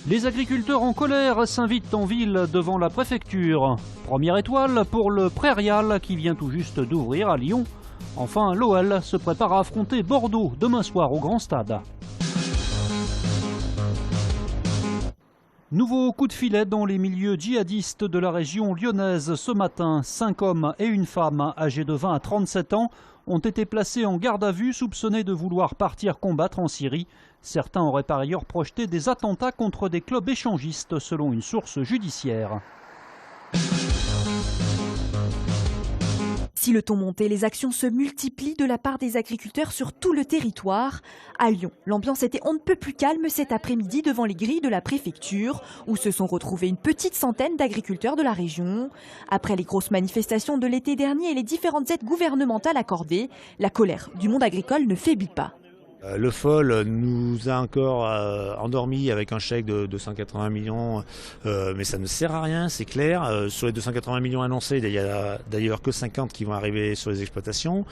Les agriculteurs en colère s'invitent en ville devant la préfecture. Première étoile pour le Prairial qui vient tout juste d'ouvrir à Lyon. Enfin, l'OL se prépare à affronter Bordeaux demain soir au Grand Stade. Nouveau coup de filet dans les milieux djihadistes de la région lyonnaise ce matin. 5 hommes et une femme âgés de 20 à 37 ans ont été placés en garde à vue soupçonnés de vouloir partir combattre en Syrie. Certains auraient par ailleurs projeté des attentats contre des clubs échangistes selon une source judiciaire. Si le ton montait, les actions se multiplient de la part des agriculteurs sur tout le territoire. À Lyon, l'ambiance était on ne peut plus calme cet après-midi devant les grilles de la préfecture, où se sont retrouvés une petite centaine d'agriculteurs de la région. Après les grosses manifestations de l'été dernier et les différentes aides gouvernementales accordées, la colère du monde agricole ne faiblit pas. Le FOL nous a encore endormis avec un chèque de 280 millions, mais ça ne sert à rien, c'est clair. Sur les 280 millions annoncés, il n'y a d'ailleurs que 50 qui vont arriver sur les exploitations.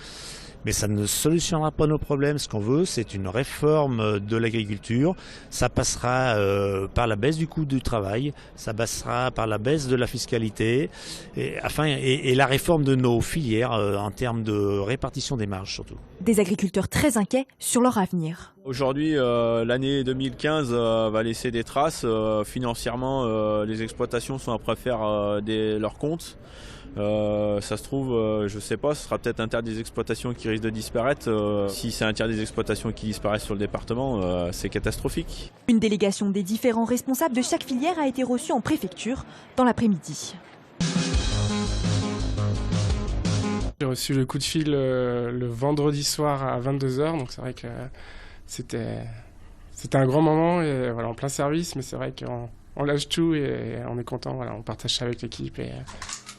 Mais ça ne solutionnera pas nos problèmes. Ce qu'on veut, c'est une réforme de l'agriculture. Ça passera par la baisse du coût du travail, ça passera par la baisse de la fiscalité, et la réforme de nos filières en termes de répartition des marges surtout. Des agriculteurs très inquiets sur leur avenir. Aujourd'hui, l'année 2015 va laisser des traces. Financièrement, les exploitations sont prêtes à faire leurs comptes. Ça se trouve, je sais pas, ce sera peut-être un tiers des exploitations qui risquent de disparaître. Si c'est un tiers des exploitations qui disparaissent sur le département, c'est catastrophique. Une délégation des différents responsables de chaque filière a été reçue en préfecture dans l'après-midi. J'ai reçu le coup de fil le vendredi soir à 22 h, donc c'est vrai que c'était un grand moment, et voilà, en plein service, mais c'est vrai qu'on lâche tout et on est content, voilà, on partage ça avec l'équipe.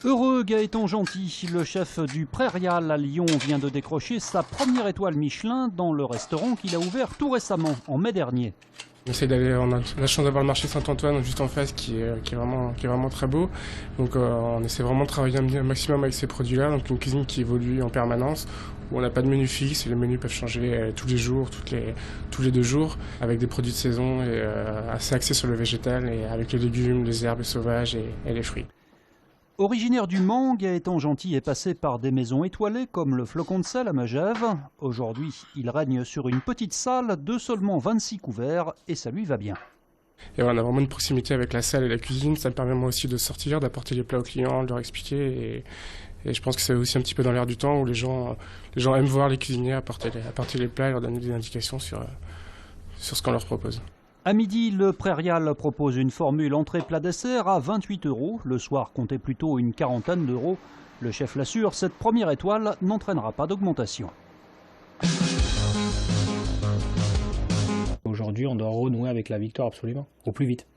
Heureux Gaëtan Gentil, le chef du Prairial à Lyon, vient de décrocher sa première étoile Michelin dans le restaurant qu'il a ouvert tout récemment, en mai dernier. On a la chance d'avoir le marché Saint-Antoine juste en face qui est vraiment très beau. Donc on essaie vraiment de travailler un maximum avec ces produits-là. Donc une cuisine qui évolue en permanence, où on n'a pas de menu fixe et les menus peuvent changer tous les jours, tous les 2 jours, avec des produits de saison et assez axés sur le végétal et avec les légumes, les herbes sauvages et les fruits. Originaire du Mans, Gaëtan Gentil est passé par des maisons étoilées comme le Flocon de Sel à Megève. Aujourd'hui, il règne sur une petite salle de seulement 26 couverts et ça lui va bien. Et voilà, on a vraiment une proximité avec la salle et la cuisine. Ça me permet moi aussi de sortir, d'apporter les plats aux clients, de leur expliquer. Et je pense que c'est aussi un petit peu dans l'air du temps où les gens aiment voir les cuisiniers apporter les plats et leur donner des indications sur ce qu'on leur propose. À midi, le Prairial propose une formule entrée-plat-dessert à 28 €. Le soir, comptez plutôt une quarantaine d'euros. Le chef l'assure, cette première étoile n'entraînera pas d'augmentation. Aujourd'hui, on doit renouer avec la victoire absolument, au plus vite.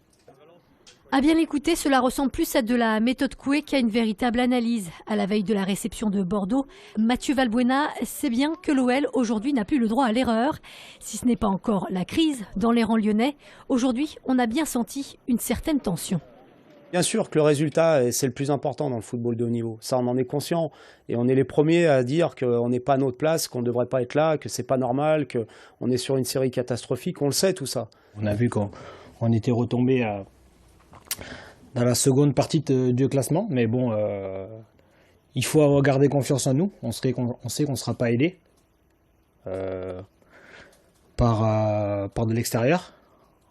À bien l'écouter, cela ressemble plus à de la méthode Coué qu'à une véritable analyse. À la veille de la réception de Bordeaux, Mathieu Valbuena sait bien que l'OL aujourd'hui n'a plus le droit à l'erreur. Si ce n'est pas encore la crise dans les rangs lyonnais, aujourd'hui on a bien senti une certaine tension. Bien sûr que le résultat, c'est le plus important dans le football de haut niveau. Ça, on en est conscient. Et on est les premiers à dire qu'on n'est pas à notre place, qu'on ne devrait pas être là, que c'est pas normal, qu'on est sur une série catastrophique. On le sait, tout ça. On a vu qu'on était retombé dans la seconde partie du classement. Mais bon, il faut garder confiance en nous. On sait qu'on ne sera pas aidé par de l'extérieur.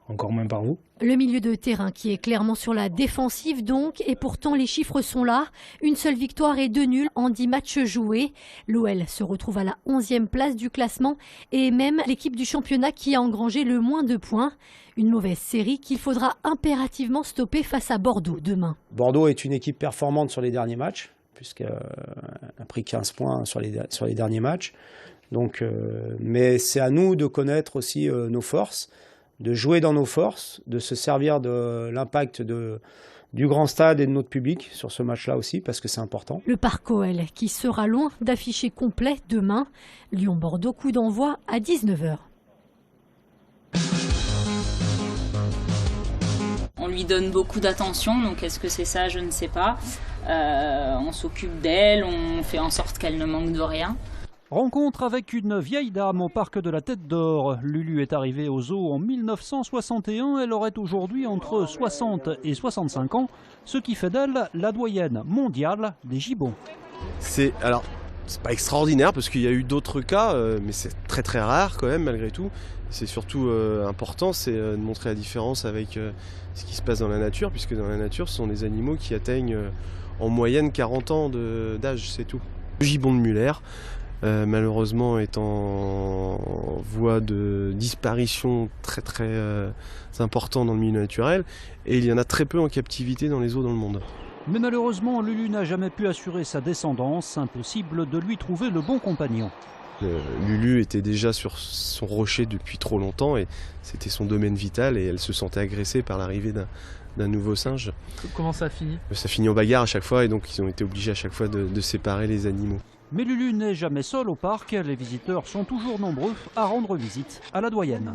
Encore moins par vous. Le milieu de terrain qui est clairement sur la défensive donc, et pourtant les chiffres sont là. Une seule victoire et 2 nuls en 10 matchs joués. L'OL se retrouve à la 11e place du classement et même l'équipe du championnat qui a engrangé le moins de points. Une mauvaise série qu'il faudra impérativement stopper face à Bordeaux demain. Bordeaux est une équipe performante sur les derniers matchs, puisqu'elle a pris 15 points sur les derniers matchs. Donc, mais c'est à nous de connaître aussi nos forces, de jouer dans nos forces, de se servir de l'impact du grand stade et de notre public sur ce match-là aussi, parce que c'est important. Le Parc OL qui sera loin d'afficher complet demain. Lyon-Bordeaux, coup d'envoi à 19 h. On lui donne beaucoup d'attention, donc est-ce que c'est ça, je ne sais pas. On s'occupe d'elle, on fait en sorte qu'elle ne manque de rien. Rencontre avec une vieille dame au parc de la Tête d'Or. Lulu est arrivée au zoo en 1961. Elle aurait aujourd'hui entre 60 et 65 ans, ce qui fait d'elle la doyenne mondiale des gibbons. C'est pas extraordinaire parce qu'il y a eu d'autres cas, mais c'est très très rare quand même malgré tout. C'est surtout important, c'est de montrer la différence avec ce qui se passe dans la nature, puisque dans la nature, ce sont des animaux qui atteignent en moyenne 40 ans d'âge, c'est tout. Le gibbon de Müller, malheureusement, est en voie de disparition très très important dans le milieu naturel, et il y en a très peu en captivité dans les zoos dans le monde. Mais malheureusement, Lulu n'a jamais pu assurer sa descendance. Impossible de lui trouver le bon compagnon. Lulu était déjà sur son rocher depuis trop longtemps et c'était son domaine vital et elle se sentait agressée par l'arrivée d'un nouveau singe. Comment ça finit ? Ça finit en bagarre à chaque fois et donc ils ont été obligés à chaque fois de séparer les animaux. Mais Lulu n'est jamais seule au parc. Les visiteurs sont toujours nombreux à rendre visite à la doyenne.